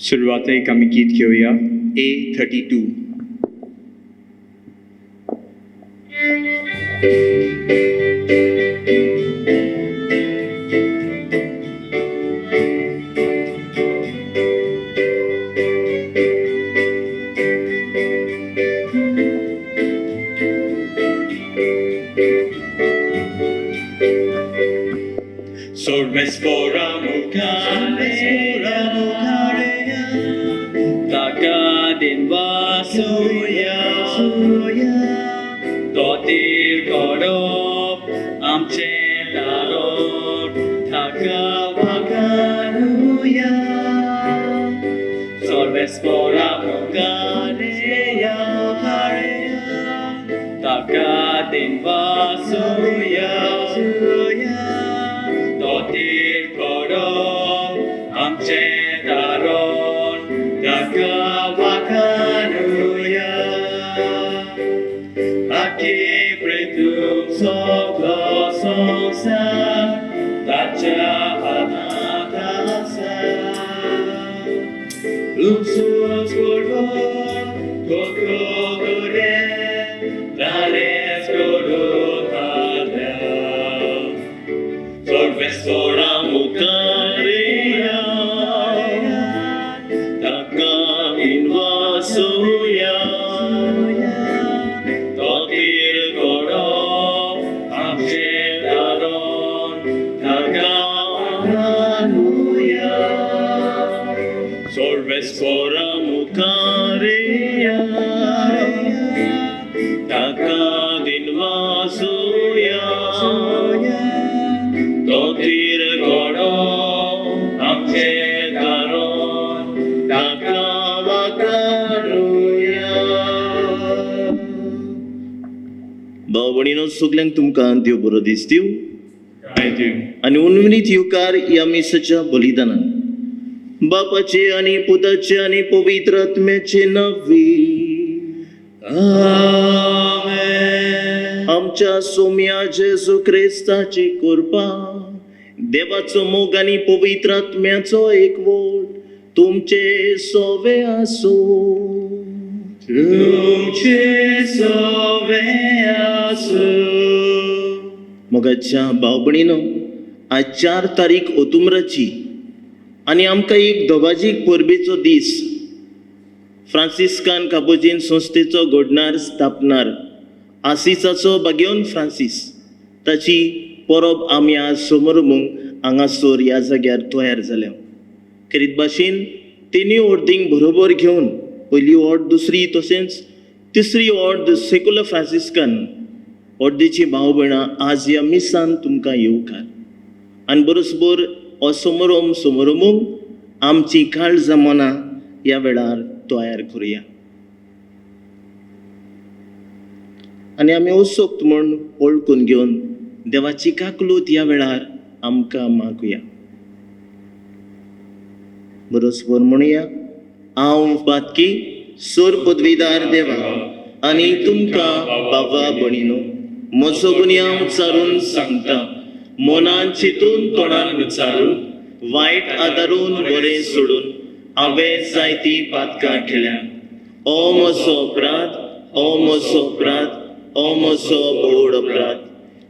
शुरुआती कमी गीत घेऊया A32. Sormes fora mukarea, takadin vasuya, totir korop amche laror, takavakanuya. Sormes fora mukarea, takadin vasuya. Totir korop amche daron takavakanuya. Aki pretum soklo songsa tacha anatasa. Luxus korvor kokore dales korotala. Sorves fora mukarea, taka invasuya, totir korop amche daron, taka anuya. Sorves fora mukarea, taka invasuya. Totir korop amche daron takavakanuya. भाव भणीनो सगल्यांक तुमकां देव बरो दीस दिवं. I do. आनी उन्मिलीत येवकार ह्या मिसाच्या बलिदानान बापाचे आनी पुताचे आनी पवित्र आत्म्याचे नवी Amen. आमच्या सोम्या जेजू क्रिस्ताची कृपा देवाचो मोग आनी पवित्र आत्म्याचो एकवट तुमचे सोवे आसो. Tuमचे सोवे आसो. मोगाच्या भाव भणीनो आज 4 तारीख ओतुंबराची आनी आमकां एक दोगाजीक परबेचो दीस. फ्रांसिस्कान कापुजीन संस्थेचो घडणार स्थापणार आसिसाचो बागेवन फ्रांसीस ताची परब आमी आज समोरमूंक हांगासर ह्या जाग्यार तयार जाल्या. खरीत भाशेन तिनूय ऑर्दींक बरोबर घेवन पयली ऑर्ड दुसरी तशेंच तिसरी ऑर्ड सेक्युलर फ्रांसिस्कान ऑर्देची भाव भयणां आज ह्या मिसान तुमकां येवकार. आनी बरोसबर हो समोरमूंक आमची काळ जमाना ह्या वेळार तयार करुया. आनी आमी उत्सुक्त म्हूण ओळखून घेवन देवाची काकलूत ह्या वेळार आमकां मागुया. बरोसबर म्हणुया. हांव पातकी सोर पदवीदार देवा आनी तुमकां बाबा भणीनो म्हजो गुन्यांव विचारून सांगता. मनान चिंतून तोंडान विचारून वायट आदारून बरें सोडून हांवें जायतीं पातकां केल्या. हो म्हजो अपराध, हो म्हजो अपराध, हो म्हजो बोड अपराध.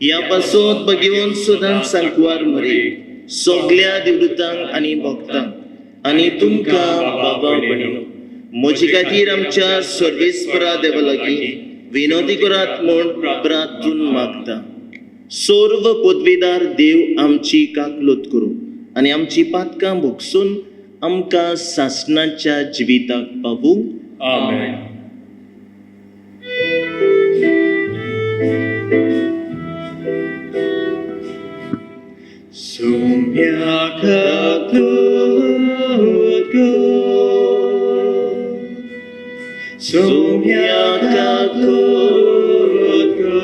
ह्या पासत बगेवन सदांच सांकवार मरे सगल्या दिवृतांक आनी भक्तांक आनी तुमकां बाबा भणीनो म्हजे खातीर आमच्या सर्वेस्परा देवा लागीं विनोदी करात म्हूण प्रार्थून मागता. सर्व पदवीदार देव आमची काकलूत करूं आनी आमची पातकां भोगसून आमकां सासणाच्या जिविताक पावूं. Amen. Sumya kaklud ko, sumya kaklud ko,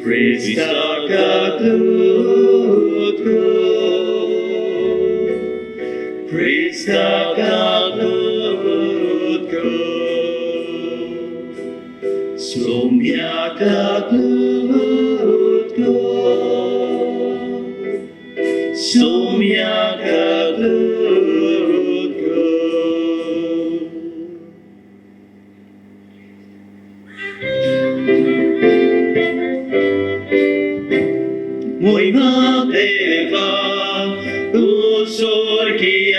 Krista kaklud ko, Krista kaklud ko, sumya kaklud ko. Sumya kaklud स्वर्गीय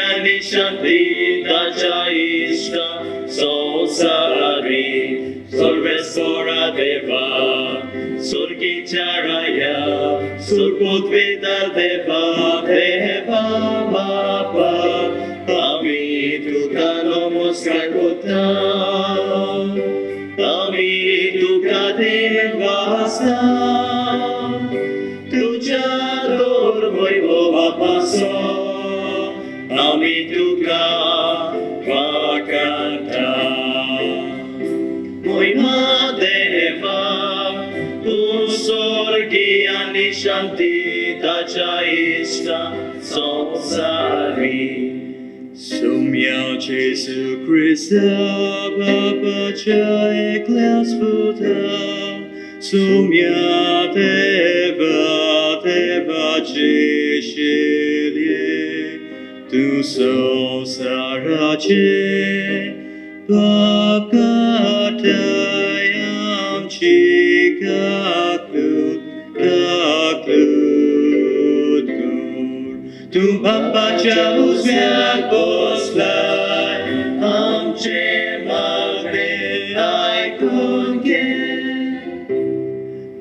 शांती ताच्या इष्ट संसारी सर्वेश्वरा देवा स्वर्गीच्या राया सुरपुतविदार देवा देवा बापा आम्ही तुका नमस्कार करता आम्ही तुका देवास्ता तुझ्या दोर वैभवापासून आम्ही तुका वाकाता महिमा देवा तू स्वर्गीय आणि शांती ताच्या इष्ट संसारी Sumia Jesu Christa Babacha Eklas Buddha Sumia Deva Jeshilye Tu Sarache Bakatayam Chikakut Tu Babacha Uzmiak Boslai Amche Magde Aikunge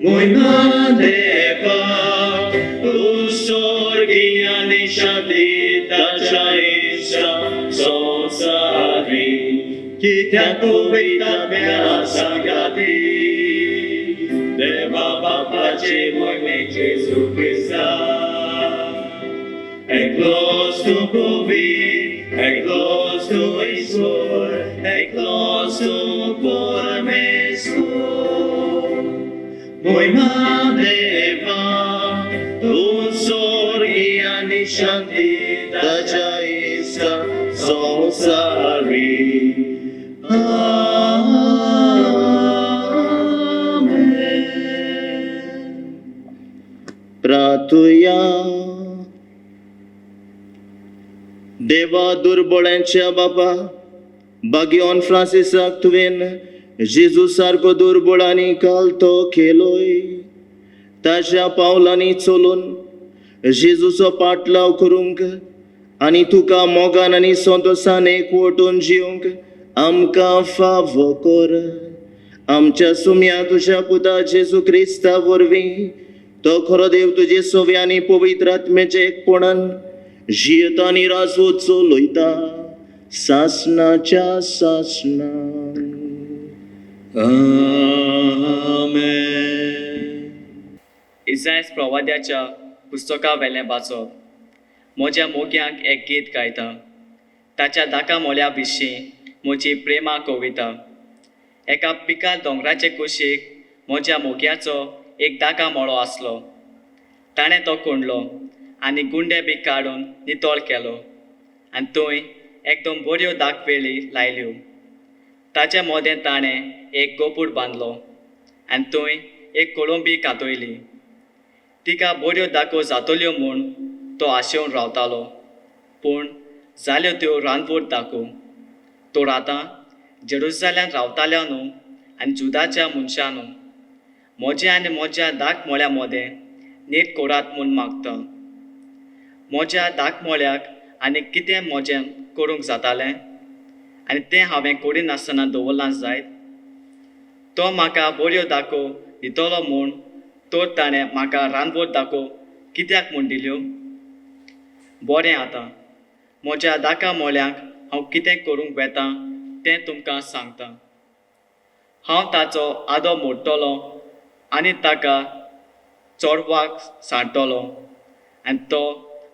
Moima Deva Usorgia Nishadi Tachaisha Sosari Kitakovita Mea Sangati Deva Babache Moime Jesu Christa Eklos tu Bobi, eklos tu Isor, eklos tu Pormesor. Moima Deva, un sorgia ni shanti tacha ista sonsari. Amen. Pratuya. देवा दुर्बळांच्या बापा बागियोन फ्रांसिसाक तुवेन जेजू सारको दुर्बळांनी काल तो केलोय ताच्या पावलांनी चलून जेजूचो पाटलाव करूंक आनी तुका मोगान आनी संतोषान एकवटून जिवंक आमकां फावो कर आमच्या सुम्या तुज्या पुता जेजू क्रिस्ता वरवीं तो खरो देव तुजे सोवे आनी पवित्र आत्म्याचे एकपणान जियता आनी रासोत चलयता सासणाच्या सासणा आमेन. इसायस प्रवाद्याच्या पुस्तका वेलें वाचप म्हज्या मोग्यांक एक गीत गायता ताच्या दाका मोल्या विशीं म्हजी प्रेमा कविता एका पिकाल दोंगराचे कुशीक म्हज्या मोग्याचो एक दाका मोळो आसलो ताणें तो कोंडलो आनी गुंडे बी काडून नितळ केलो आनी थंय एकदम बऱ्यो दाखवेली लायल्यो ताचे मोदें ताणें एक गोपूट बांदलो आनी थंय एक कोळंबी कातयली तिका बऱ्यो दाखो जातल्यो म्हूण तो आशेवन रावतालो पूण जाल्यो त्यो रानवट दाखो तो आतां जेरुसलेमांत रावतालो न्हू आनी जुदाच्या मनशां न्हू म्हजें आनी म्हज्या दाक मोळ्या मोदें नीट कोरात म्हूण मागता म्हज्या दाक मोळ्याक आनी कितें म्हजें करूंक जातालें आनी तें हांवें कोडिनासतना दवरलां जायत तो म्हाका बऱ्यो दाखो दितलो म्हूण तर ताणें म्हाका रानवट दाखो कित्याक म्हूण दिल्यो बरें आतां म्हज्या दाका मोळ्याक हांव कितें करूंक वेता तें तुमकां सांगता हांव ताचो आदो मोडटलो आनी ताका चोडवाक सांडटलो आनी तो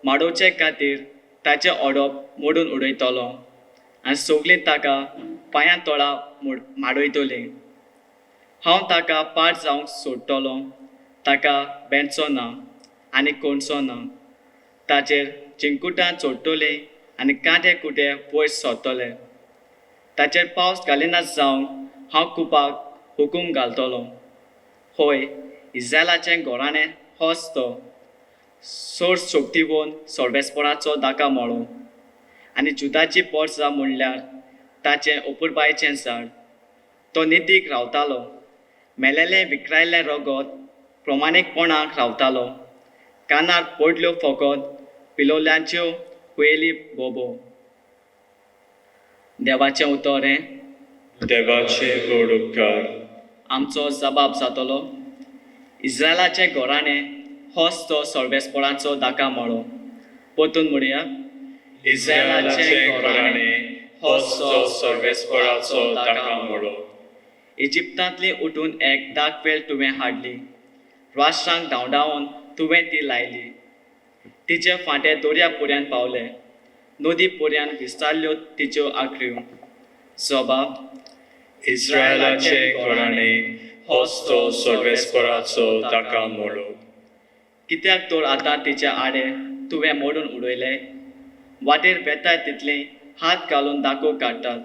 माडोवचे खातीर ताचें ओडप मोडून उडयतलो आनी सगळीं ताका पांयां तोळा माडयतलीं हांव ताका पाड जावंक सोडटलो ताका बेंचो ना आनी कोणसो ना ताचेर चिंकुटां चोडटलीं आनी कांटे कुटे वयर सरतले ताचेर पावस घालिना जावंक हांव कुपाक हुकूम घालतलो होय इस्रायलाचें घोराणें होच तो सोर शोक्तीवोन सोर्बेस्पराचो दाका मोळो आनी जुदाची पोरसां म्हणल्यार ताचें ओपुरबायेचें झाड तो नितीक रावतालो मेलेलें विकरायल्लें रगत प्रमाणीकपणाक रावतालो कानार पडल्यो फकत पिलोल्यांच्यो पयली बोबो. देवाचें उतर हें देवाचे गोड उपकार आमचो जबाब जातलो. इस्रायलाचे घराणे होच तो सर्वेस्पराचो दाका मळो. परतून म्हणया इस्रायलाचे घराणे होच तो सर्वेस्पराचो दाका मळो. इजिप्तांतली उठून एक दाखवेल तुवें हाडली. राष्ट्रांक धांवडावन तुवें ती लायली. तिचे फांटे दर्या पर्यंत पावले. नदी पर्यंत विस्तारल्यो तिच्यो आंखऱ्यो. जबाब इस्रायलाचे घराणे होच तो सर्वेस्पराचो दाका मळो. कित्याक तर आतां तिचे आडे तुवें मोडून उडयले. वाटेर बेताय तितले हात घालून दाखो काडटात.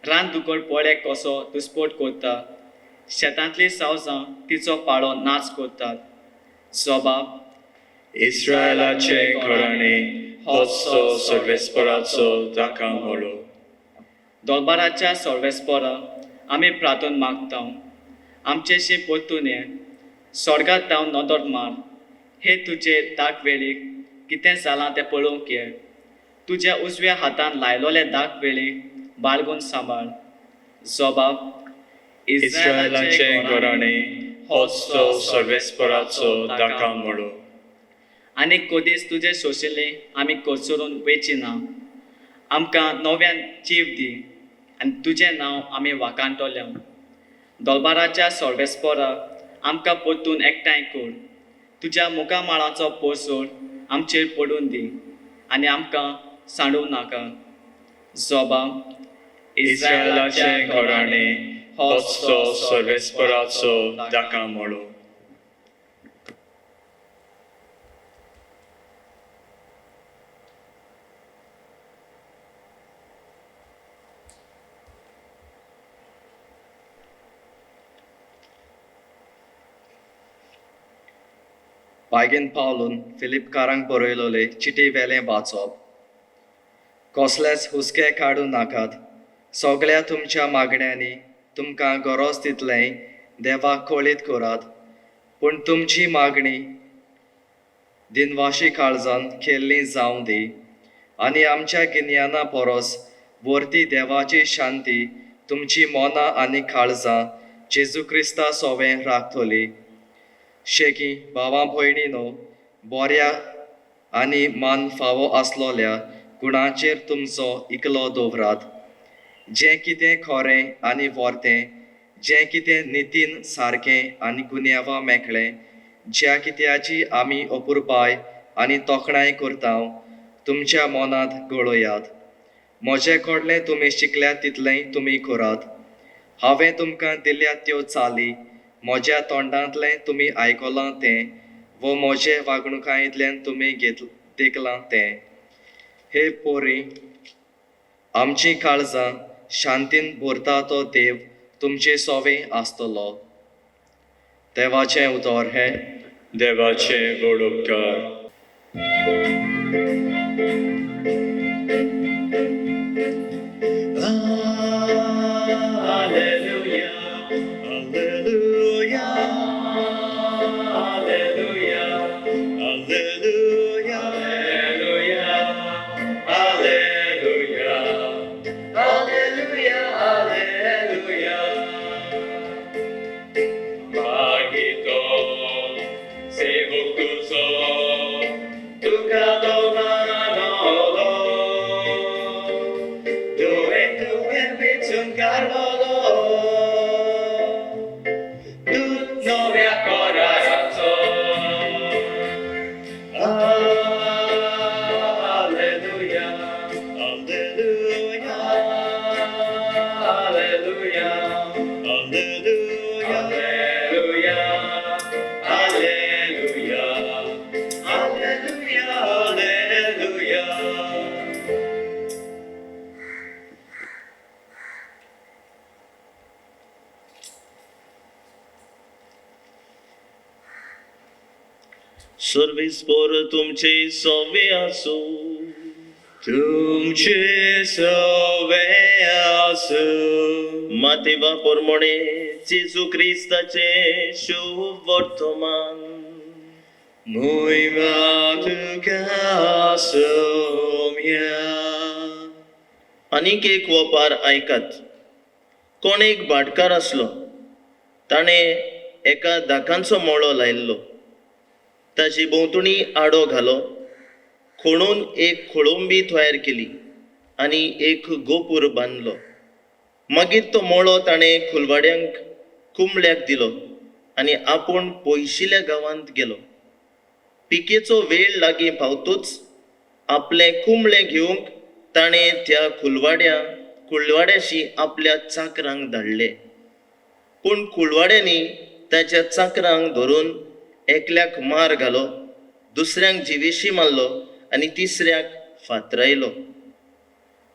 रान दुकर पोळे कसो दुस्पोट करता. शेतांतली सावजां तिचो पाळो नाच करतात. जबाब इस्रायलाचे घराणे होच तो सर्वेस्पराचो दाका मळो. दोलबाराच्या सर्वेस्पर आमी प्रार्थून मागता. आमचेशी परतून ये. स्वर्गांत धांवन नदर मार. हे तुजे दाखवेळीक कितें जालां तें पळोवंक ये. तुज्या उजव्या हातान लायलोले दाखवेळीक बाळगून सांबाळ. जबाब इस्रायलाचे घराणे होच तो सर्वेस्पराचो दाका मळो. आनी कधीच तुजे सोशिल्ली आमी कोसरून वेची ना. आमकां नव्यान जीव दी आनी तुजें नांव आमी वाखाणटले. दोलबाराच्या सर्वेस्पर आमकां परतून एकठांय कर. तुज्या मुखामाळाचो पोरसूर आमचेर पडून दी आनी आमकां सांडूं नाका. जबाब इस्रायलाचे घराणे होच तो सर्वेस्पराचो दाका मळो. बागेन पावलून फिलिपकारांक बरयलोले चिटी वेलें वाचप. कसलेच हुस्के काडूं नाकात. सगळ्या तुमच्या मागण्यांनी तुमकां गरज तितलें देवाक कळीत करात. पूण तुमची मागणी दिनवाशी काळजान केल्ली जावं दी. आनी आमच्या गिन्याना परस वर्ती देवाची शांती तुमची मनां आनी काळजां जेजू क्रिस्ता सोवें राखतली. शेगी भावां भयणीनो, बऱ्या आनी मान फावो आसलोल्या गुणांचेर तुमचो इकलो दवरात. जें कितें खरें आनी वर्तें, जें कितें नितीन सारकें आनी गुन्यांवां मेकळें, ज्या कित्याची आमी अपुरबाय आनी तोखणाय करता, तुमच्या मनांत घडोवयात. म्हजे कडलें तुमी शिकल्यात तितलें तुमी करात. हांवें तुमकां दिल्यात त्यो चाली, म्हज्या तोंडांतलें तुमी आयकलां तें, वो म्हजे वागणुकायेंतल्यान तुमी देखलां तें. हे पोरी, आमची काळजां शांतीन भरता तो देव तुमचे सोवें आसतलो. देवाचें उतर हें. देवाचे गोड उपकार सर्वेस्पर तुमचे सोवे आसू. तुमचे सोवे आसू. मातेवा प्रमाणे जेजू क्रिस्ताचे शुभ वर्तमान. Muiva tuka somya. आनीक एक वपार ऐकात. कोण एक भाटकार आसलो. ताणे एका दाकांचो मोळो लायल्लो. ताचे भोंवतणी आडो घालो, खोणून एक खोळंबी तयार केली आनी एक गोपूर बांदलो. मागीर तो मोळो ताणें खुलवाड्यांक कुंबळ्याक दिलो आनी आपूण पयशिल्ल्या गांवांत गेलो. पिकेचो वेळ लागीं पावतूच आपलें कुंबळें घेवंक ताणें त्या कुळवाड्याशी आपल्या चाकरांक धाडले. पूण कुळवाड्यांनी ताच्या चाकरांक धरून एकल्याक मार घालो, दुसऱ्यांक जिवेशी मारलो आनी तिसऱ्याक फातरायलो.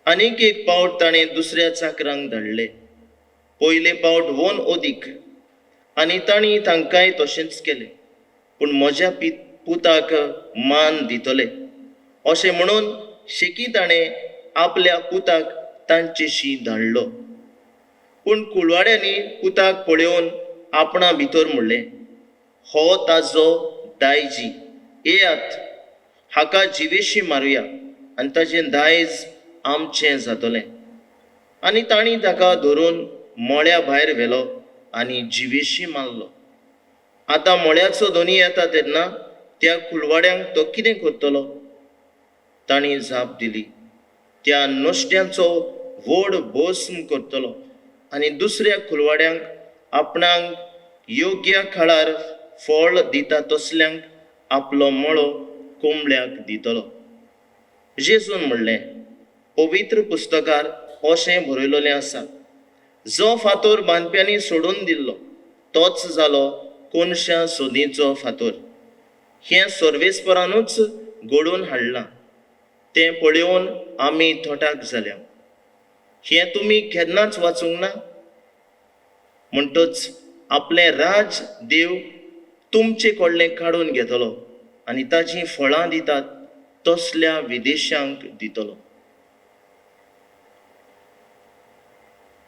आनीक एक पावट ताणें दुसऱ्या चाकरांक धाडले. पयले पावट वोन ओदीक आनी तांणी तांकांय तशेंच केलें. पूण म्हज्या पुताक मान दितले अशें म्हणून शेकी ताणें आपल्या पुताक तांचेशी धाडलो. पूण कुळवाड्यांनी पुताक पळयोवन आपणा भितर म्हणलें, हो ताजो दायजी, येयात हाका जिवेशी मारुया आनी ताचें दायज आमचें जातलें. आनी तांणी ताका धरून मोळ्या भायर व्हेलो आनी जिवेशी मारलो. आतां मोळ्याचो धनी येता तेन्ना त्या कुळवाड्यांक तो कितें करतलो? तांणी जाप दिली, त्या नोश्ट्यांचो व्हड भस्म करतलो आनी दुसऱ्या कुळवाड्यांक आपणाक योग्य काळार फळ दिता तसल्यांक आपलो मोळो कोंबड्याक दितलो. जेजून म्हणलें, पवित्र पुस्तकार अशें बरयलोलें आसा, जो फातर बांदप्यांनी सोडून दिल्लो तोच जालो कोनशा सोदीचो फातर. हें सर्वेस्परानूच घडोवन हाडलां. तें पळयोवन आमी थोटाक जाल्या. हें तुमी केन्नाच वाचूंक ना? म्हणटच आपलें राज देव तुमचे कडलें काडून घेतलो आनी ताचीं फळां दितात तसल्या विदेशांक दितलो.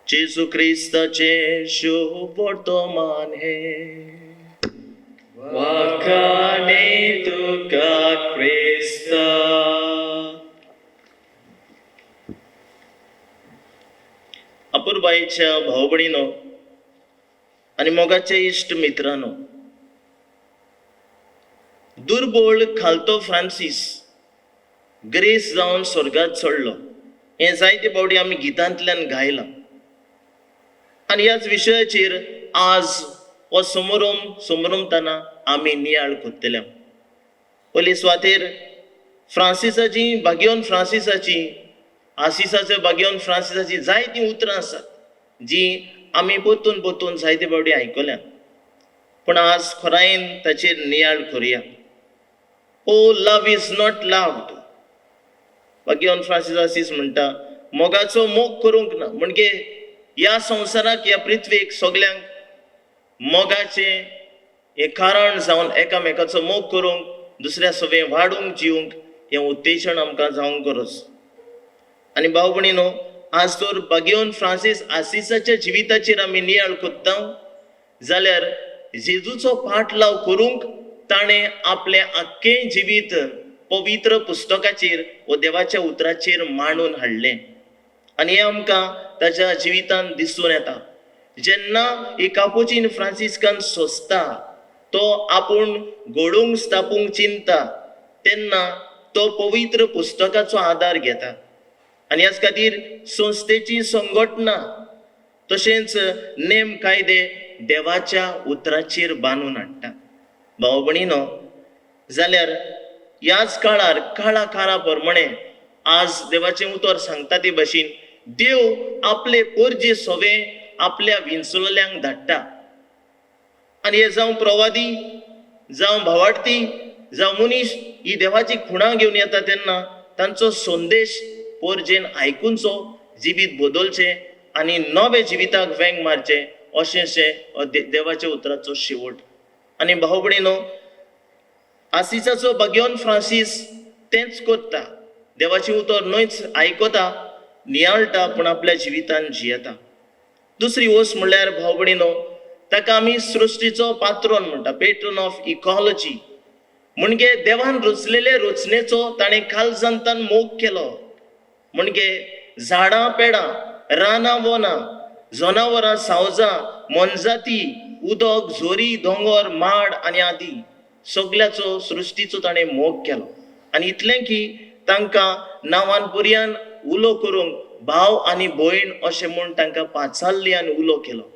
जेजू क्रिस्ताचें शुभ वर्तमान हे. Wakane tuka Krista. अपूर्बाईच्या भाऊ भयणीनो आनी मोगाचे इश्ट मित्रांनो, दुर्बोळ खालतो फ्रांसीस ग्रेस जावन स्वर्गात चडलो हें जायते फावटी आमी गितांतल्यान गायलां. आनी ह्याच विशयाचेर आज हो समारंभातना आमी नियाळ कोत्तले. पयले सुवातेर फ्रांसिसाची भाग्यवन फ्रांसिसाची आसिसाचे भाग्यवन फ्रांसिसाची जायतीं उतरां आसात जी आमी पोतून जायते फावटी आयकल्यात. पूण आज खरायन ताचेर नियाळ करुया. ओ लव इज नॉट लव्ड. भाग्यवन फ्रांसीस आसीस म्हणटा, मोगाचो मोग करूंक ना. म्हणजे ह्या संवसाराक ह्या पृथ्वीक सगल्यांक मोगाचें हें कारण जावन एकामेकाचो मोग करूंक, दुसऱ्या सवें वाडूंक जिवंक हें उत्तेजन आमकां जावंक गरज. आनी भाव भयणीनो, आज तर भाग्यवन फ्रांसीस आसिसाच्या जिविताचेर आमी नियाळ कोत्ता जाल्यार जेजूचो पाठलाव करूंक ताणें आपलें आख्खें जिवीत पवित्र पुस्तकाचेर व देवाच्या उतराचेर मांडून हाडलें. आनी हें आमकां ताच्या जिवितांत दिसून येता. जेन्ना एक कापुचीन फ्रांसिस्कान सोंसता, तो आपूण घडोवंक स्थापूंक चिंता, तेन्ना तो पवित्र पुस्तकाचो आदार घेता. आनी ह्याच खातीर संस्थेची संघटना तशेंच नेम कायदे देवाच्या उतराचेर बांदून हाडटा. भाव भयणीनो, जाल्यार ह्याच काळार काळा काळा प्रमाणे आज देवाचें उतर सांगता ते भाशेन देव आपले परजे सवें आपल्या विंचुलल्यांक धाडटा. आनी हे जावं प्रवादी, जावं भावार्थी, जावं मनीस ही देवाची खुणां घेवन येता तेन्ना तांचो संदेश परजेन आयकूनचो, जिवीत बदलचें आनी नवे जिविताक वेंग मारचें अशेंशें देवाच्या उतराचो शेवट. आनी भाव भयणीनो, आसिसाचो भाग्यवन फ्रांसीस तेंच करता. देवाची उतर न्हयच आयकता, नियाळटा, पूण आपल्या जिवितान जियेता. दुसरी वस्त म्हणल्यार भाव भयणीनो, ताका आमी सृश्टीचो पात्रोन म्हणटा, पेट्रन ऑफ इकॉलॉजी. म्हणजे देवान रचलेले रचनेचो ताणें कालजंतान मोग केलो. म्हणजे झाडां पेडां, रानां वनां, जनावरां सावजां, मनजाती, उदक, झोरी, दोंगर, माड आनी आदी सगळ्याचो सृश्टीचो ताणें मोग केलो. आनी इतलें की तांकां नांवान पर्यान उलो करूंक भाव आनी भयण अशें म्हूण तांकां पाचाल्ल्यान उलो केलो.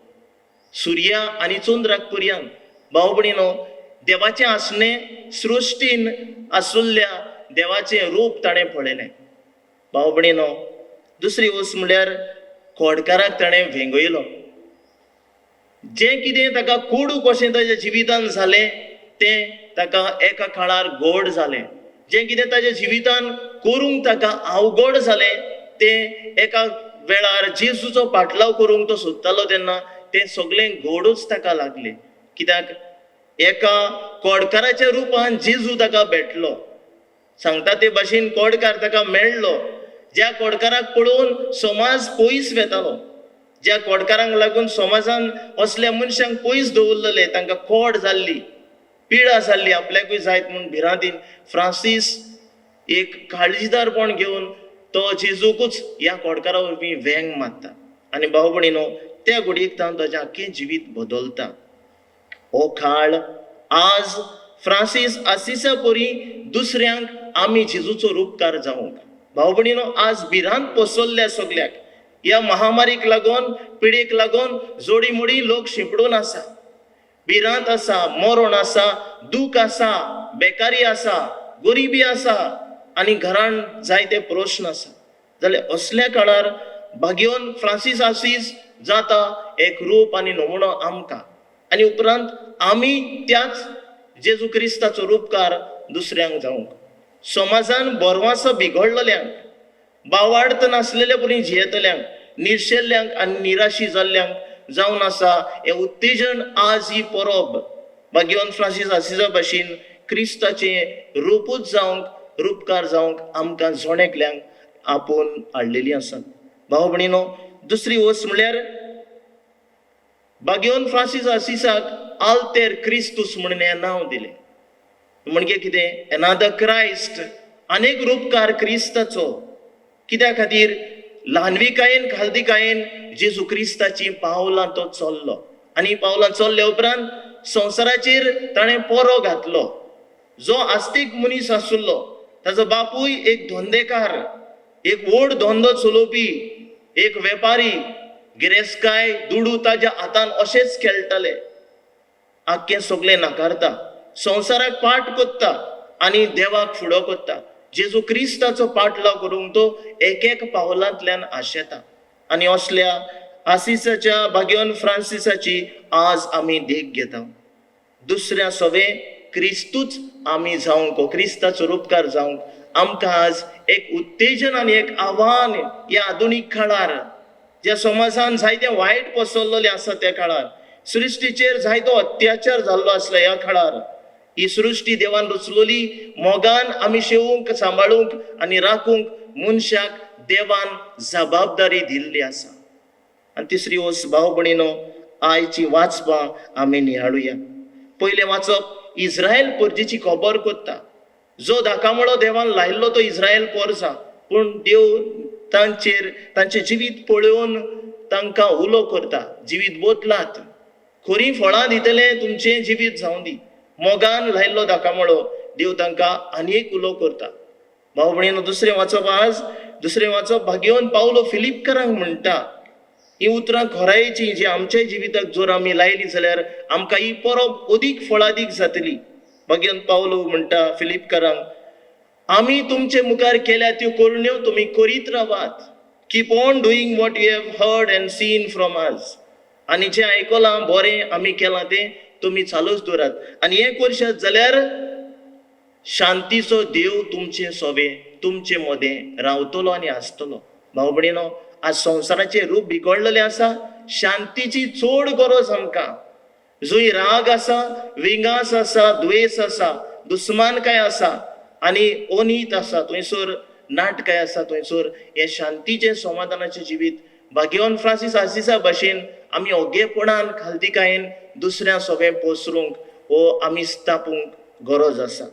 सुर्या आनी चंद्राक पर्यान भाव भयणीनो, देवाचें आसणें सृश्टीन आसुल्ल्या देवाचें रूप ताणें पळयलें. भाव भयणीनो, दुसरी वस्त म्हणल्यार खोडकाराक ताणें भेंगयलो. जें कितें ताका कोडू कशें ताच्या जिवितान जालें तें ताका एका काळार गोड जालें. जें कितें ताच्या जिवितान करूंक ताका अवघड जालें तें एका वेळार जेजूचो पाटलाव करूंक तो सोदतालो तेन्ना तें सगळें गोडूच ताका लागलें. कित्याक एका कोडकाराच्या रुपान जेजू ताका भेटलो. सांगता ते भाशेन कोडकार ताका मेळ्ळो. ज्या कोडकाराक पळोवन समाज पयस वेतालो, ज्या कोडकारांक लागून समाजान असल्या मनशांक पयस दवरलेले, तांकां कोड जाल्ली, पिडा जाल्ली, आपल्याकूय जायत म्हूण भिरांतीन फ्रांसीस एक काळजीदारपण घेवन तो जेजूकूच ह्या कोडकारा वरवीं वेंग मारता. आनी भाव भयणीनो, त्या घडयेक तावन ताचें आख्खें जिवीत बदलता. हो काळ आज फ्रांसीस आसिसा परी दुसऱ्यांक आमी जेजूचो रूपकार जावंक. भाव भयणीनो, आज भिरांत पसरल्या सगळ्याक ह्या महामारीक लागून, पिडेक लागून जोडी मोडी लोक शिंपडून आसा. भिरांत आसा, मरण आसा, दूख आसा, बेकारी आसा, गरिबी आसा आनी घरान जायते प्रश्न आसा. जाल्यार असल्या काळार भाग्योन फ्रांसीस आसीस जाता एक रूप आनी नमुनो आमकां. आनी उपरांत आमी त्याच जेजू क्रिस्ताचो रूपकार दुसऱ्यांक जावंक. समाजान बोरवांसो बिगडलेल्यांक, बावार्थ नासलेल्या परी जियेतल्यांक, निर्शेल्ल्यांक आनी निराशी जाल्ल्यांक जावन आसा हें उत्तेजन आज ही परब भाग्योन फ्रांसीस आसिसा भाशेन क्रिस्ताचें रूपूच जावंक, रूपकार जावंक आमकां जोणेकल्यांक आपोवन हाडलेलीं आसात. भाव भयणीनो, दुसरी वस्त म्हणल्यार भाग्योन फ्रांसीस आसिसाक आल्तेर क्रिस्तूस म्हणून हें नांव दिलें. म्हणजे कितें? एनादर क्रायस्ट, अनेक रूपकार क्रिस्ताचो. कित्या खातीर? ल्हानविकायेन खालदिकायेन जेजू क्रिस्ताची पावलां तो चल्लो. आनी पावलां चल्ल्या उपरांत संवसाराचेर ताणें पोरो घातलो. जो आस्तीक मनीस आसुल्लो, ताचो बापूय एक धोंदेकार, एक व्हड धंदो चलोवपी, एक वेपारी, गिरेस्तकाय दुडू ताच्या हातान अशेंच खेळटाले. आख्खें सगळें नाकारता, संवसाराक पाट कोत्ता आनी देवाक फुडो कोत्ता. जेजू क्रिस्ताचो पाटलाव करूंक तो एक एक पावलांतल्यान आशेता. आनी असल्या आसिसाच्या भाग्योन फ्रांसिसाची आज आमी देख घेता. दुसऱ्या सवे क्रिस्तूच आमी जावंक, क्रिस्ताचो रूपकार जावंक आमकां आज एक उत्तेजन आनी एक आव्हान ह्या आधुनीक काळार, ज्या समाजान जायते वायट पसरलेले आसा त्या काळार, सृश्टीचेर जायतो अत्याचार जाल्लो आसला ह्या काळार, ही सृश्टी देवान रचलेली मोगान आमी शेवूंक, सांबाळूंक आनी राखूंक मनशाक देवान जबाबदारी दिल्ली आसा. आनी तिसरी वस्त भाव भयणीनो, आयची वाचपां आमी निहाळुया. पयलें वाचप इस्रायल परजेची खबर कोत्ता. जो धाकामळो देवान लायल्लो तो इस्रायल परजा, पूण देव तांचे जिवीत पळोवन तांकां उलो करता. जिवीत बदलात, खरी फळां दितले तुमचें जिवीत जावं दी. मोगान लायल्लो धाकामळो देव तांकां आनी एक उलो करता. भाव भयणीनो, दुसरें वाचप भाग्योन पावलो फिलिपकारांक म्हणटा. ही उतरां खरायेचीं जी आमच्या जिविताक जर आमी लायली जाल्यार आमकां ही परब अदीक फळादीक जातली. भाग्योन पावलो म्हणटा फिलिपकारांक, आमी तुमचे मुखार केल्या त्यो करुण्यो तुमी करीत रावात. Keep on doing what you have heard and seen from us. आनी जें आयकलां बरें आमी केलां तें तुमी चालूच दवरात. आनी हें करशात जाल्यार शांतीचो देव तुमचे सोबे, तुमचे मदें रावतलो आनी आसतलो. भाव भयणीनो, आज संवसाराचें रूप बिगडलेलें आसा. शांतीची चड गरज आमकां. जंय राग आसा, विंगास आसा, द्वेस आसा, दुस्मानकाय आसा आनी अनीत आसा, थंयसर नाटकाय आसा, थंयसर हें शांतीचें समाधानाचें जिवीत भाग्योन फ्रांसीस आसिसा भाशेन आमी ओगेपणान खालदिकायेन दुसऱ्या सोबे पसरूंक वो आमी स्थापूंक गरज आसा.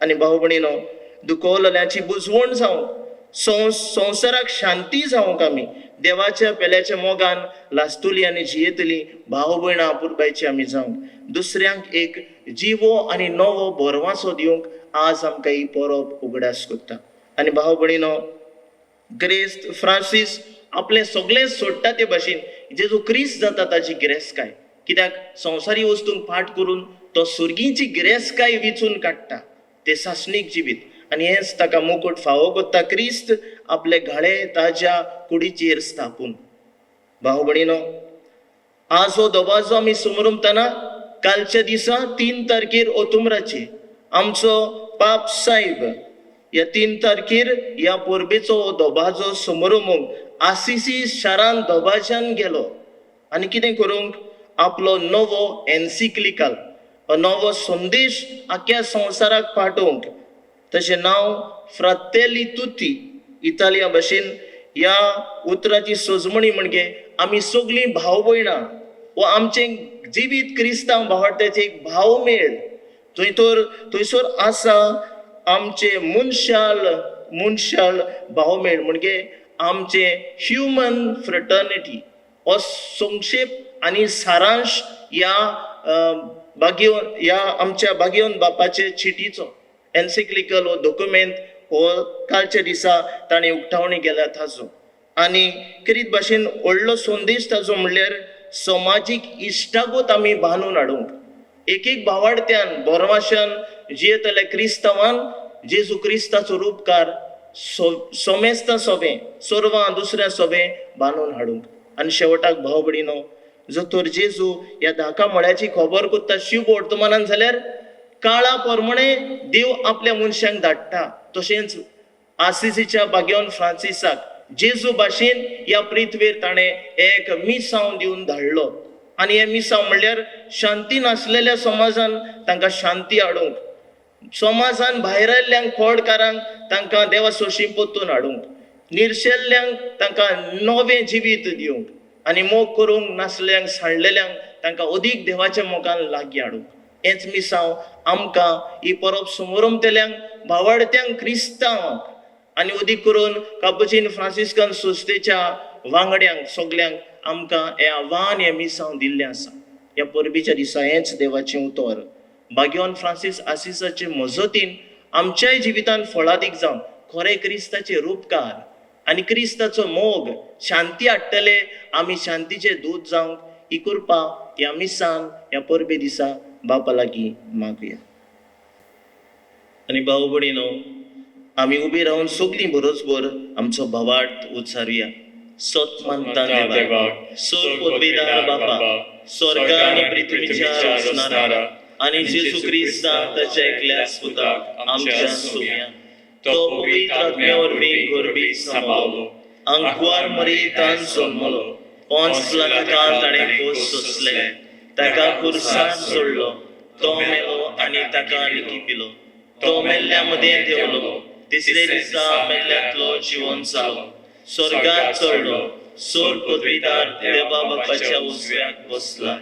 आनी भाव भयणीनो, दुखवलेल्याची बुजवण जावं, संवसाराक शांती जावंक आमी देवाच्या पेल्याच्या मोगान लाजतली आनी जियेतली भाव भयणां आपुरबायची आमी जावंक, दुसऱ्यांक एक जिवो आनी नवो बोरवासो दिवंक आज आमकां ही परब उगडास करता. आनी भाव भयणीनो, ग्रेस्त फ्रांसीस आपले सगळें सोडटा ते भाशेन जेजू क्रिस्त जाता ताची गिरेस्तकाय, कित्याक संवसारी वस्तूंक फाट करून तो सुर्गीची गिरेस्तकाय विचून काडटा, ते सासणीक जिवीत, आनी हेंच ताका मुकुट फावो कोत्ता क्रिस्त आपले घाळे ताज्या कुडीचेर स्थापून. भाव भयणीनो, आज हो दबाजो आमी समरुमतना कालच्या दिसा 3 तारखेर ओतुंबराचे आमचो पाप साहेब ह्या 3 तारखेर ह्या परबेचो हो दबाजो समरुमूंक आसिसी शारान दबाज्यान गेलो आनी कितें करूंक आपलो नवो एन्सिक्लिकल नवो संदेश आख्या संवसाराक पाठोवंक, तशें नांव फ्रातेली तुती इतालिया भाशेन ह्या उतराची सजमणी म्हणजे आमी सगळीं भाव भयणां व आमचें जिवीत क्रिस्तांव भावार्थ्याचे एक भाव मेळ थंयसर आसा आमचे मुनशाल भाव मेळ म्हणजे आमचे ह्युमन फ्रटर्निटी हो संक्षेप आनी सारांश ह्या आमच्या भाग्यवन बापाचे चिटीचो एन्सिक्लिकल हो डॉक्युमेंट हो कालच्या दिसा ताणें उक्तावणी केल्या ताचो. आनी किरीत भाशेन व्हडलो संदेश ताचो म्हणल्यार समाजीक इश्टागत आमी बांदून हाडूंक एक भावार्थ्यान बोरवाशान जियेतल्या क्रिस्तांवान जेजू क्रिस्ताचो रूपकार सोमेस्ता सोबे सोरवां दुसऱ्या सोबे बांदून हाडूंक. आनी शेवटाक भाव भयणीनो, जो तर जेजू ह्या धाका मळ्याची खबर कोत्ता शिव वर्तमानान जाल्यार काळा प्रमाणे देव आपल्या मनशांक धाडटा, तशेंच आसिसीच्या भाग्यवन फ्रांसिसाक जेजू भाशेन ह्या पृथ्वीर ताणें एक मिसांव दिवन धाडलो. आनी हे मिसांव म्हणल्यार शांती नासलेल्या समाजान तांकां शांती हाडूंक, समाजान भायर आयिल्ल्यांक खोडकारांक तांकां देवा सोशी पोत्तून हाडूंक, निर्शेल्ल्यांक तांकां नवें जिवीत दिवंक आनी मोग करूंक नासलेल्यांक साणलेल्यांक तांकां अदीक देवाच्या मोगान लागीं हाडूंक. हेंच मिसांव आमकां ही परब समोरमतेल्यांक भावार्थ्यांक क्रिस्तांवांक आनी अदीक करून कापुचीन फ्रांसिस्कन संस्थेच्या वांगड्यांक सगल्यांक आमकां हें आव्हान हें मिसांव दिल्लें आसा. ह्या परबीच्या दिसा हेंच देवाचें उतर भाग्यवान फ्रांसीस आसिसाचे मजतीन आमच्याय जिवितान फळादीक जावन खरे क्रिस्ताचे रूपकार आनी क्रिस्ताचो मोग शांती हाडटले आमी शांतीचे दूत जावंक ही कृपा ह्या मिसान ह्या परबे दिसा बापा लागीं मागुया. आनी भाव भयणीनो, आमी उबी रावन सगळीं बरोसभर आमचो भावार्थ उच्चारुया. सत मानता देवाक, सोर पदवीदार बापा, स्वर्ग आनी पृथ्वीच्या रचणारा आनी जेजू क्रिस्ता ताच्या एकल्या सुताक आमच्या सोम्या तो पवित्र आत्म्या वरवीं गर्भीत सांबाळलो, अंकुआर मरयेंतान जल्मलो, पोंच लाखांत ताणें खोस सोंसले, ताका खुर्सार सोडलो, तो मेलो आनी ताका निखिपिलो, तो मेल्ल्या मदें देंवलो, तिसरे दिसा मेल्ल्यांतलो जिवन जालो, स्वर्गात चडलो, सोर पदवीदार देवा बापाच्या उजव्याक बसला,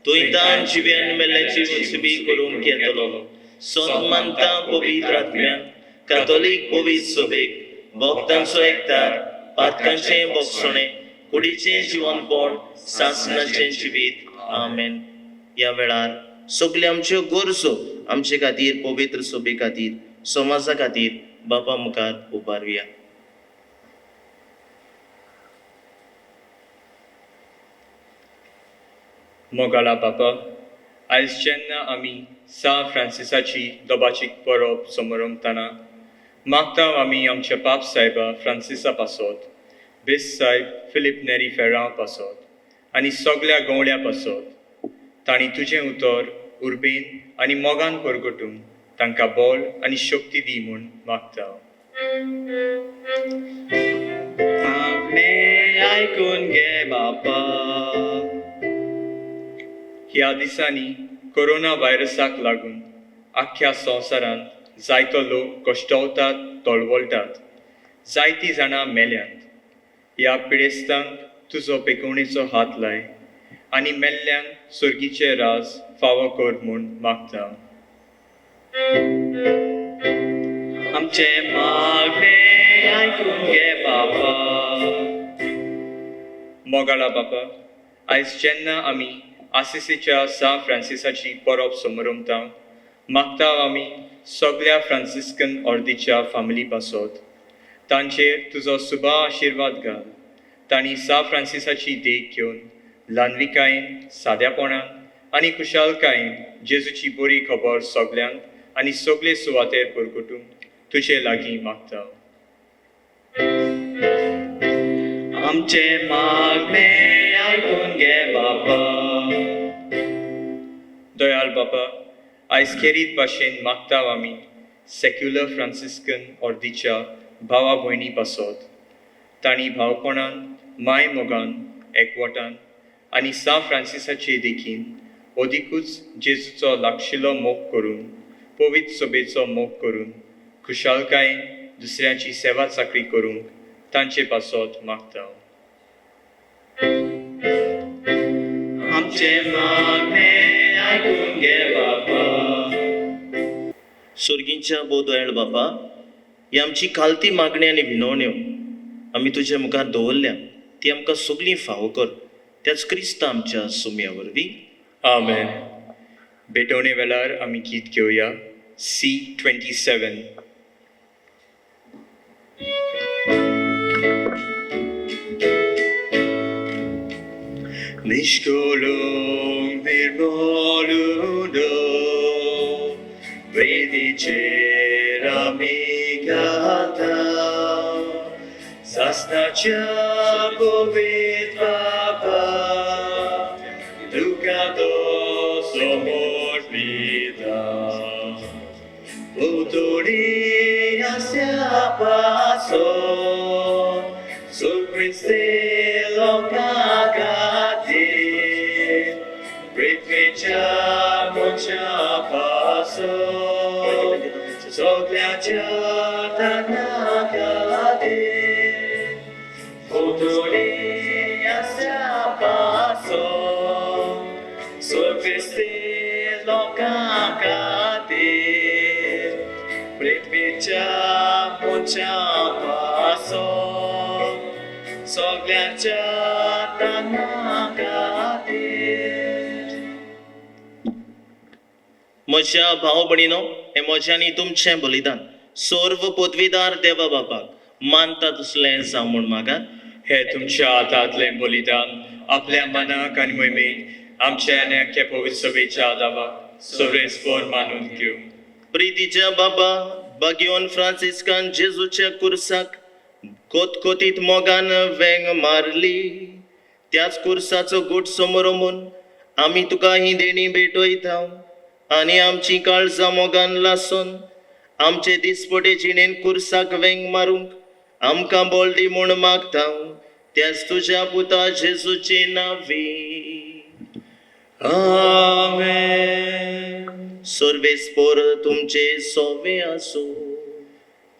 तुयतान जिव्यान मेल्ल्याची वचबी करूंक येतलो, सोद मानता पवित्र आत्म्याक, कातोलीक पवित्र सभेक, भक्तांचो एकठार, पातकांचें बोगसणें, कुडीचें जिवनपण, सासणाचें जिवीत. आमेन. ह्या वेळार सगल्यो आमच्यो गरजो आमचे खातीर पवित्र सभे खातीर समाजा खातीर बापा मुखार उबारुया. मोगाला बापा, आयज जेन्ना आमी सान फ्रांसिसाची दोबाची परब समोरमतना मागता आमी आमच्या पाप साहेबा फ्रांसिसा पासत, बेस साहेब फिलीप नेरी फेरांव पासत आनी सगळ्या गवळ्या पासत तांणी तुजें उतर उर्बेन आनी मोगान परगटूंक तांकां बळ आनी शक्ती दी म्हूण मागता. आपणे आयकून घे बापा. ह्या दिसांनी कोरोना व्हायरसाक लागून आख्ख्या संवसारांत जायतो लोक कश्टावतात, तळवळटात, जायतीं जाणां मेल्यांत. ह्या पिडेस्तांक तुजो पेकवणेचो हात लाय आनी मेल्ल्यांक सुर्गीचे राज फावो कर म्हूण मागता. आमचे मागणे आयकून घे बापा. मोगाळा बापा, आयज जेन्ना आमी आसिसीच्या सा फ्रांसिसाची परब समरमता, मागता आमी सगळ्या फ्रांसिस्कन ऑर्दीच्या फामिली पासत तांचेर तुजो सुबा आशिर्वाद घाल. तांणी सा फ्रांसिसाची देख घेवन ल्हानविकायेन, सादेपणान आनी खुशालकायेन जेजूची बरी खबर सगल्यांक आनी सगळे सुवातेर परगटूंक तुजे लागीं मागता. आमचे मागणे आयकून घे बापा. दयाल बापा, आयज खेरीत भाशेन मागता आमी सेक्युलर फ्रांसिस्कन ऑर्दीच्या भावा भयणी पासत तांणी भावपणान, माय मोगान, एकवटान आनी सा फ्रांसिसाचे देखीन ओदिकूच जेजूचो लागशिल्लो मोग करून, पवित्र सभेचो मोग करून, खुशालकायेन दुसऱ्यांची सेवा चाकरी करूंक तांचे पासत मागता. आमचे मागणे आयकून घे बापा. सुर्गींच्या भोव दयाळ बापा, ही आमची खालती मागणी आनी विनवण्यो आमी तुजे मुखार दवरल्या ती आमकां सगळीं फावो कर. त्याच क्रिस्त आमच्या सुमया वरवीं. आमेन. बेटवणे वेळार आमी गीत घेवया C27. Niscolung mirmoludo Vredicera migata Zasnacia powiedz papa Ducato somos vida Autoria se pasó Sul Cristo cagate Pripiciamo ciò passo Sogliaccia tanagate Autoria se passo Sul Cristo cagate Pripiciamo ciò passo Sogliaccia tanagate. म्हज्या भाव भणीनो, हे म्हजें आनी तुमचें बलिदान सर्व पदवीदार देवा बापाक मानता तसलें जावं म्हूण मागात. हे तुमच्या हातांतलें बलिदान आपल्या मनाक आनी मोहिमेक आमच्या नेक्या पवित्र सभेच्या आदाराक सगळेस्पर मानून घेऊ. प्रितीच्या बाबा बागियोन फ्रांसिस्कान जेजूच्या कुर्साक कोतकोतीत मोगान वेंग मारली. त्याच कुर्साचो गोट समोर रमून आमी तुका ही देणी भेटयता आनी आमची काळजां मोगान लासून आमचे दिसपटे जिणेन कुर्साक वेंग मारूंक आमकां बोल दी म्हूण मागता. त्याच तुज्या पुता जेजूचे नांवी. Amen. सर्वेस्पर तुमचे सोवे आसूं.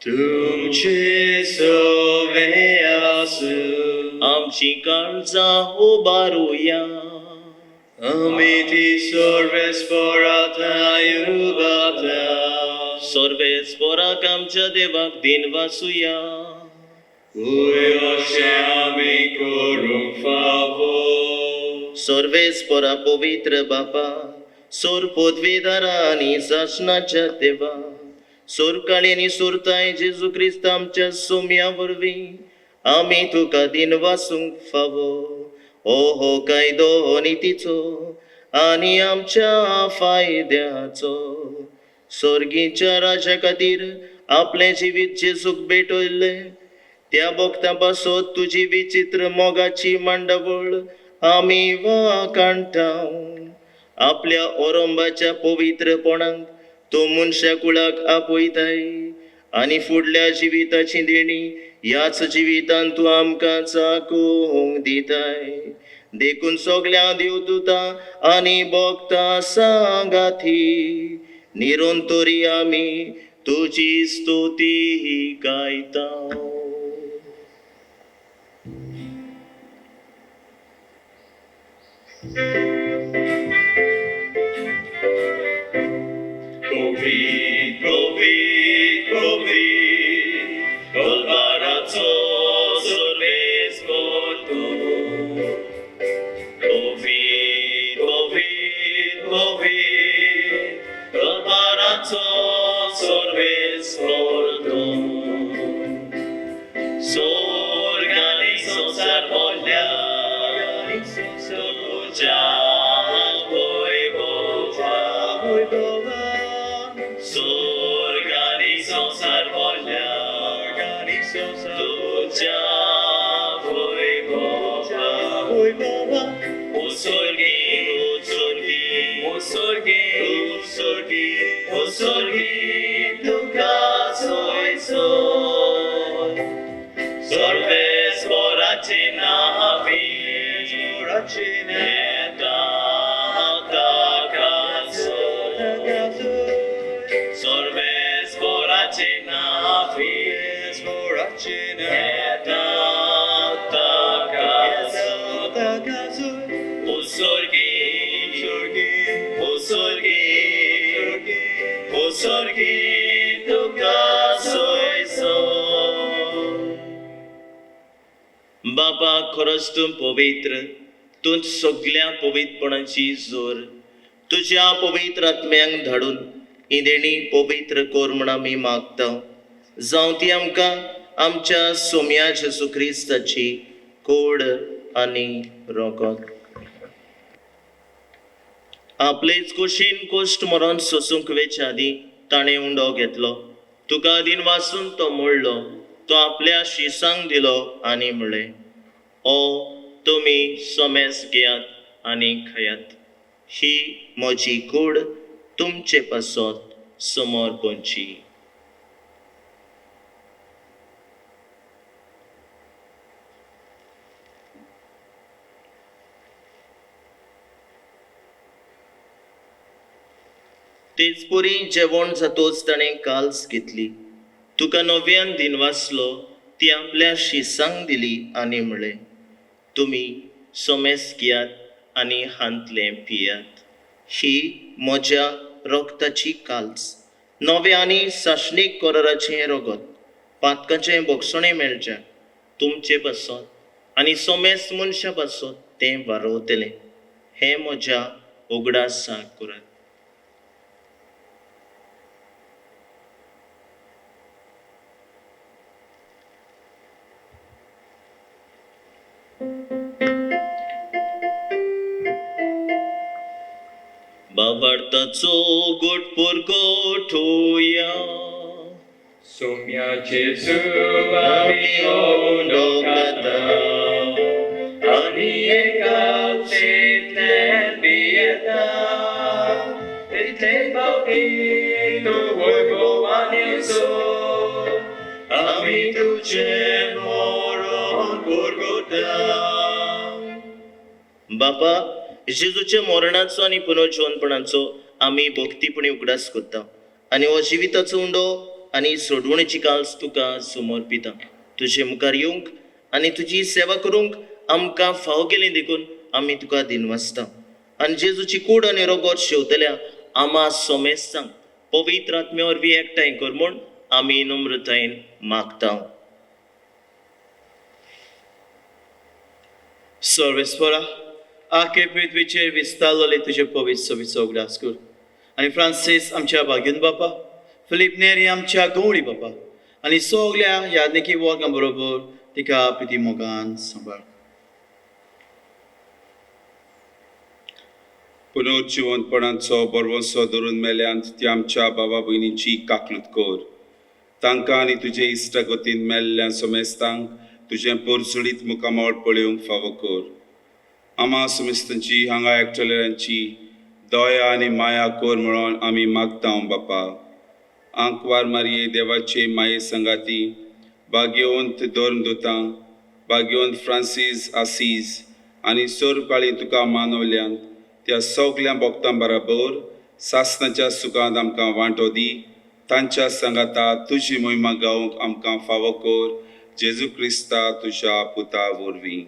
तुमचे सोवे आसूं. आमची काळजां उबारुया. आमी ती सर्वेस्परांत युगाता. सर्वेस्पराक आमच्या देवाक दिन वासुया. अशें आमी करूंक फावो. सर्वेस्परा पवित्र बापा, सोर पदवीदारा आनी शासनाच्या देवा, सोरकाळी आनी सोरताय जेजू क्रिस्त आमच्या सोम्या वरवीं आमी तुका दिन वासूंक फावो. हो कायदो नितीचो आनी आमच्या फायद्याचो. स्वर्गीच्या राजा खातीर आपले जिवीत जेजूक भेटयले. त्या भक्तां पासत तुजी विचित्र मोगाची मांडावळ आमी वाकाणटाव. आपल्या ओरंबाच्या पवित्रपणाक तो मनशा कुळाक आपयताय आनी फुडल्या जिविताची देणी ह्याच जिवितान तूं आमकां चाकूंक दिताय. देखून सगळ्या देवदूतां आनी भक्तां सांगाती निरंतरी आमी तुजी स्तुती गायता. Covid, Covid, संसार बोल्या तुझ्या वैभवा स्वर्गानी संसार बोल्या तुझ्या वैभवा उत्सर्गी तुका सोयसो सर्वेश्वराची नावी येता सर्वेश्वराची नावी येता उत्सर्गी तुका सोयसो. बाबा खरोच तूं पवित्र, तूं सगळ्या पवित्रपणाची जोर. तुझ्या पवित्र आत्म्यांक धाडून ही देणी पवित्र कोर म्हण आमी मागता. जावं ती आमकां आमच्या सोम्या जेसू क्रिस्ताची कूड आनी रोगत. आपलेच कुशीन कोश्ट मरण सोसूंक वेच्या आदी ताणें उंडो घेतलो. तुका आदीन वाचून तो मोडलो. तो आपल्या शिसांक दिलो आनी म्हणलें, ओ तुमी सोमेस घेयात आनी खायात. ही म्हजी कूड तुमचे पासत समोर पोंची. तेच परी जेवण जातोच ताणें काल्स घेतली. तुका नव्यान दिनवासलो ती आपल्या शिसांक दिली आनी म्हणलें, तुमी सोमेस घेयात आनी हांतलें पियात. ही म्हज्या रोगताची काल्स. नवे आनी साशणीक कोराराचें रोगत पातकाचें भोगसणें मेळचें तुमचे पासत आनी सोमेस मनशा पासत तें वारोवतलें. हें म्हज्या उगडासाक करात. बाबार्ताचो गोटपूर गोठोया. सोम्या जेजू आमी ओळखता आनी एकाचेंतल्यान पियेता इतले पावटी तूं वैभवान येवचो आमी तुजें मरण परगटा. बापा जेजूच्या मरणाचो आनी पुनर्जीवनपणाचो आमी भक्तीपणी उगडास करता आनी हो जिविताचो उंडो आनी सोडवणेची काल्स तुका समर्पिता. तुजे मुखार येवंक आनी तुजी सेवा करूंक आमकां फाव केलें देखून आमी तुका दिनवासता. आनी जेजूची कूड आनी रोगोट शेवतल्या आमा सोमेसांक पवित्र आत्म्या वरवीं एकठांय कर म्हूण आमी नम्रतायेन मागता. सर्वेस्परा आखे पृथ्वीचेर विस्तारलेले तुजे पवित्र सवीचो उगडास कर. आनी फ्रांसीस आमच्या भाग्यून बापा, फिलीप नेरी आमच्या गवळी बापा आनी सगल्या यादनेकी वर्गां बरोबर तिका प्रिती मोगान सांबाळ. पुनर्जीवनपणाचो बरवंसो धरून मेल्यांत ती आमच्या बाबा भयणीची काकलूत कर. तांकां आनी तुजे इश्टगतीन मेल्ल्या सोमेस्तांक तुजें पोरसुळीत मुखामळ पळोवंक फावो कर. आमा सोमेस्तांची हांगा एकठांयल्यांची दया आनी माया कर म्हणून आमी मागता बापा. आंकवार मारये देवाचे माये संगाती, भाग्यवंत धर्मदूतां, भाग्यवंत फ्रांसीस आसीस आनी सोरकाळी तुका मानवल्यांत त्या सगल्या भक्तां बरोबर सासणाच्या सुखांत आमकां वांटो दी. तांच्या संगाता तुजी महिमा गावंक आमकां फावो कर. जेजू क्रिस्ता तुज्या पुता वरवीं.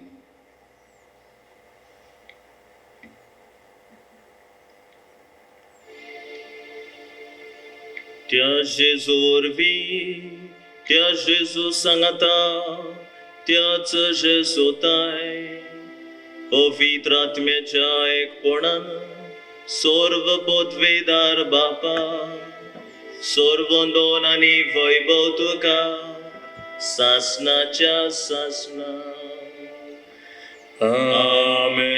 त्या जेजू वरवीं, त्या जेजू सांगाता, त्याच जेजूताय पवित्र आत्म्याच्या एकपणान सर्व पदवेदार बापा, सर्व दोन आनी वैभव तुका सासणाच्या सासणा Amen.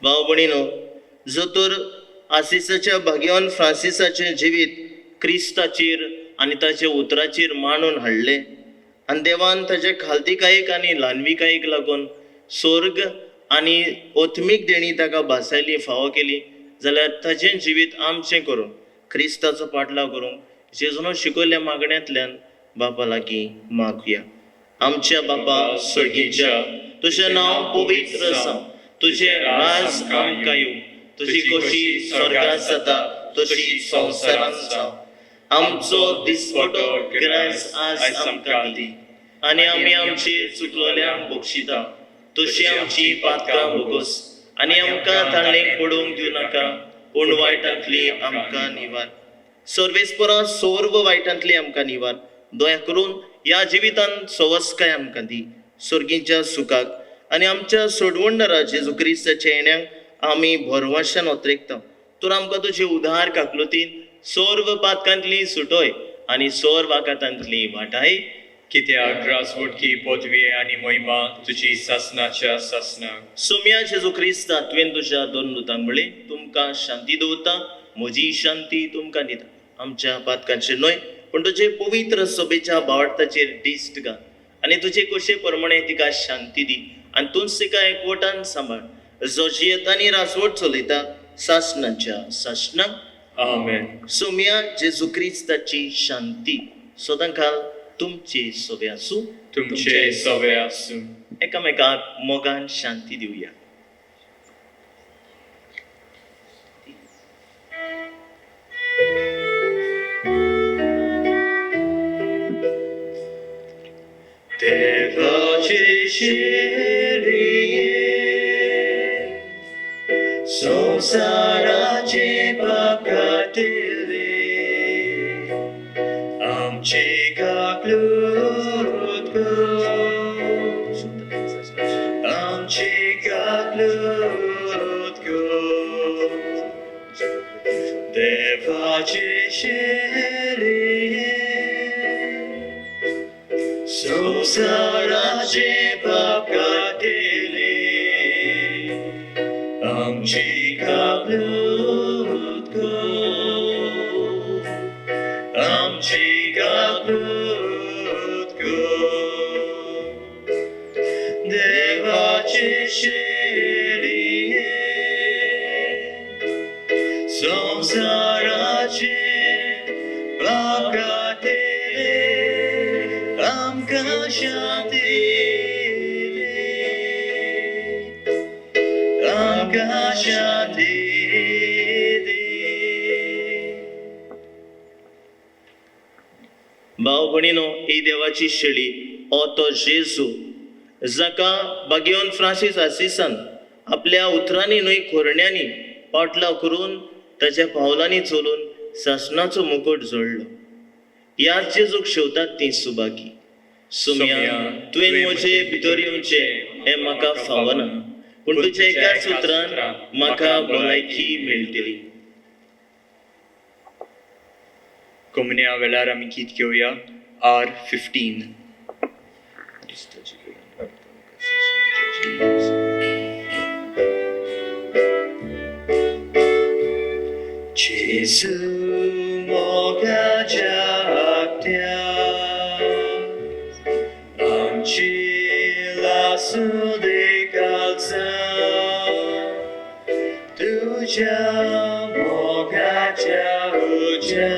भाव भयणीनो, जो तर आसिसाच्या भाग्यवान फ्रांसिसाचे जिवीत क्रिस्ताचेर आनी ताच्या उतराचेर मांडून हाडले आनी देवान ताचे खालतीकायेक आनी ल्हानविकायेक लागून स्वर्ग आनी ओत्मीक देणी ताका भासायली फावो केली, जाल्यार ताचें जिवीत आमचें करून क्रिस्ताचो पाटलाव करूंक जेजून शिकयल्ल्या मागण्यांतल्यान बापा लागीं मागुया. आमच्या बापा सर्गीच्या, तुजें नांव पवित्र जावं, तुजें राज आमकां येवं, तुजी कशी स्वर्गांत जाता तशी संवसारांत जावं. आमचो दिसपटो गिरायस आज आमकां दी आनी आमी आमचे चुकलोल्यांक बक्षिता, तशी आमची पातकां भोगोस आनी आमकां ताळणेक पडूंक दिवं नाका, पूण वायटांतली आमकां निवार. सर्वेस्परा सर्व वायटांतली आमकां निवार. दया करून ह्या जिवितांत सवस्काय आमकां दी, सर्गीच्या सुखाक आनी आमच्या सोडवणदारा जेजू क्रिस्ताच्या येण्याक आमी भरवशान ओतरेकता. तर आमकां तुजे उदार काकलुतीन सर्व पातकांतली सुटोय आनी सर्व वाकातांतली वाटाय. कित्याक राजवटकी पदवी आनी महिमा तुजी सासनाच्या सासनाक. सोम्या जेजू क्रिस्ता तुवें तुज्या दोन दुतांक म्हळें, तुमकां शांती दवरता, म्हजी शांती तुमकां दिता. आमच्या पातकांचेर न्हय पूण तुजे पवित्र सभेच्या भावार्थाचेर दिश्ट घाल आनी तुजे कशे प्रमाणे तिका शांती दी आनी तूंच तिका एकवटान सांबाळ, जो जियेत आनी राजवट चलयता सासनाच्या सासनाक. आमेन. सोम्या जेजू क्रिस्ताची शांती सदां काल तुमचे सभे आसूं. तुमचे सवे आसूं. एकामेकाक मोगान शांती दिवया. देवाचे शेरिये संसाराचे पाकातिले आमचे काकलूत कर, आमचे काकलूत कर. देवाचे शेरिये संसाराचे पाप काटिले आमची काकलूत कर, आमची काकलूत कर. देवाचे शेरिये संसाराचे पाप काटिले आमकां शांती दे, आमकां शांती दे. भाव भयणीनो, ही देवाची शेळी हो तो जेजू जाका भाग्यवान फ्रांसीस आसिसान आपल्या उतरांनी न्हय खोरण्यांनी पाटलाव करून ताच्या पावलांनी चलून सासणाचो मुकुट जोडलो. ह्याच जेजूक शेवतात ती सुभागी. सोम्या, तुवें म्हजे भितर येवचें हें म्हाका फावना, पूण तुज्या एकाच उतरान म्हाका भलायकी मेळटली. कोमन्या वेळार आमी गीत घेवया R15. जेजू मोगाच्या हात्या आमची लासूं दे कालचा, तुझ्या मोगाच्या उज्या.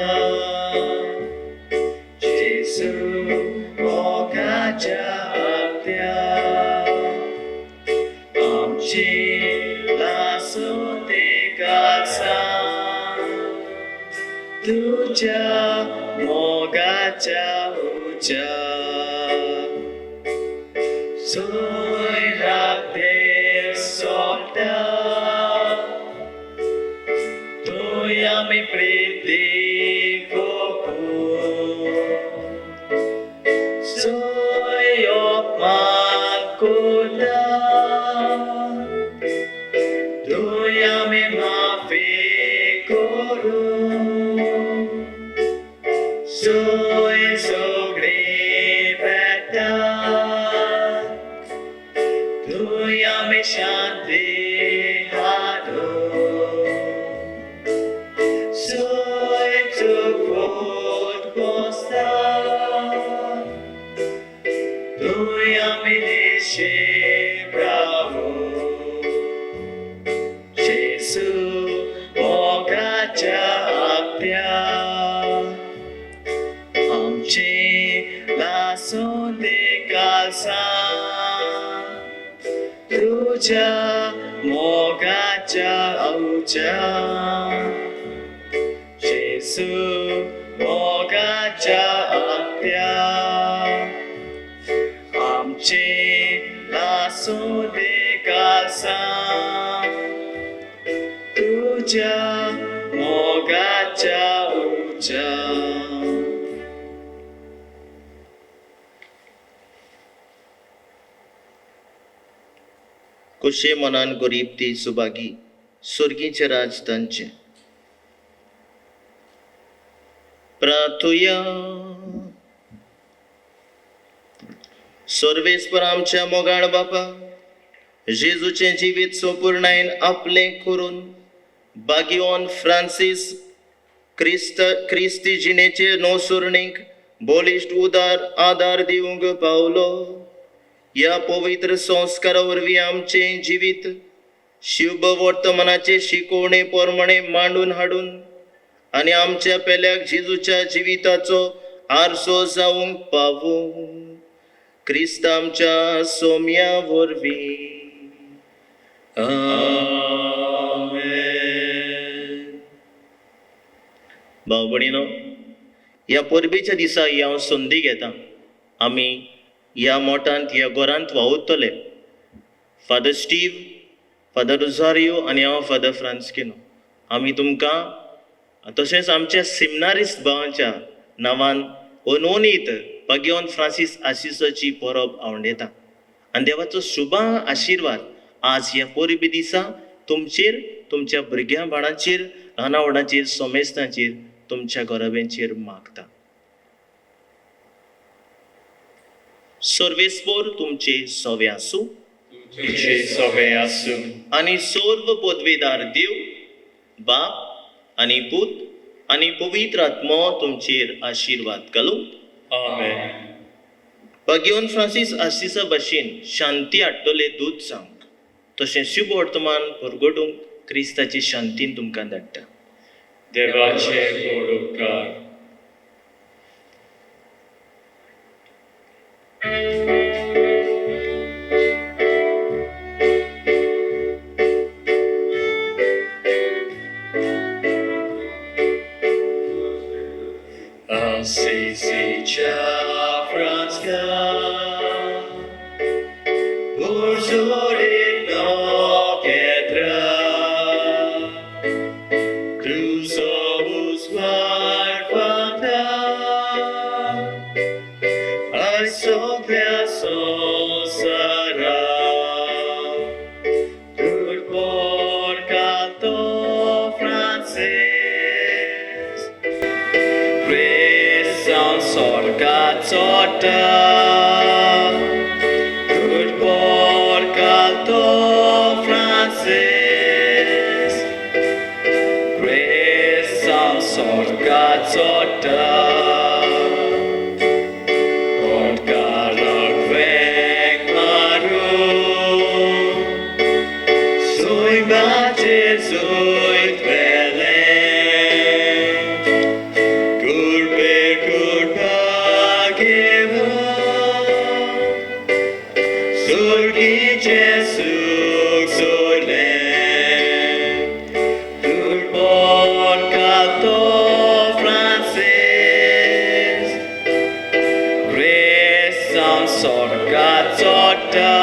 जेजू मोगाच्या हात्या आमची लासूं दे कालचा, तुझ्या मोगाच्या उज्या. सोय राते सोडटा तुय आमी प्रीती कोपू, सोय अपमान कोरता तुय आमी माफी करू. राखत्या आमचे लासून दे कालसा तुझ्या मोगाच्या औच्या जेसू मोगाच्या आत्या आमचे लासून दे कालसा तुझ्या मोगाच्या औच्या कुशे मनान गरीब ती सुभागी स्वर्गीचे राज तांचे प्रार्थुया सर्वेस्पर आमच्या मोगाळ बापा जेजूचे जिवीत संपूर्णायन आपले करून बागिओन फ्रांसीस क्रिस्ती जिणेचे नोसुरणीक बोलिश्ट उदार आदार दिवंक पावलो या पवित्र संस्कारा वरवीं आमचे जिवीत शिव वर्तमानाचे शिकवणे प्रमाणे मांडून हाडून आनी आमच्या पेल्याक जेजूच्या जिविताचो आरसो जावंक पावूं क्रिस्त आमच्या सोम्या वरवीं भाव भयणीनो, ह्या परबेच्या दिसा ही हांव संदी घेता आमी ह्या मोठांत ह्या घरांत वावुरतले फादर स्टीव, फादर रोझारियो आनी हांव फादर फ्रांस्किनो. आमी तुमकां तशेंच आमच्या सिमनारिस्ट भावांच्या नांवान अनोनीत बागिओन फ्रांसीस आसिसाची परब आवंडयता आनी देवाचो शुभ आशिर्वाद आज ह्या परबे दिसा तुमचेर, तुमच्या भुरग्यां बाळांचेर, ल्हाना व्हडांचेर, सोमेस्तांचेर, तुमच्या घराब्यांचेर मागता. सर्वेस्पोर तुमचे सवे आसूं तुमचे सवे आसूं आनी सर्व पदवेदार देव बाप आनी पूत आनी पवित्र आत्मो तुमचेर आशिर्वाद घालूं. आमेन. बागिओन फ्रांसीस आसिसा भाशेन शांती हाडटले दूत सांग तशें शुभ वर्तमान परगटूंक क्रिस्ताची शांतीन तुमकां धाडटा. देवाचे गोड उपकार. Assisicia Franska Burzurino Kedra Crusobus Varfata Aisopia Sosara Turbor Calto Francis Sorgat sorta Turbor Calto Francis Gresan sorgat sorta Orgalog vek maru Sui bate sui tvele Jesus, Turbor Calto Francis, Grace Sorgat Sorta.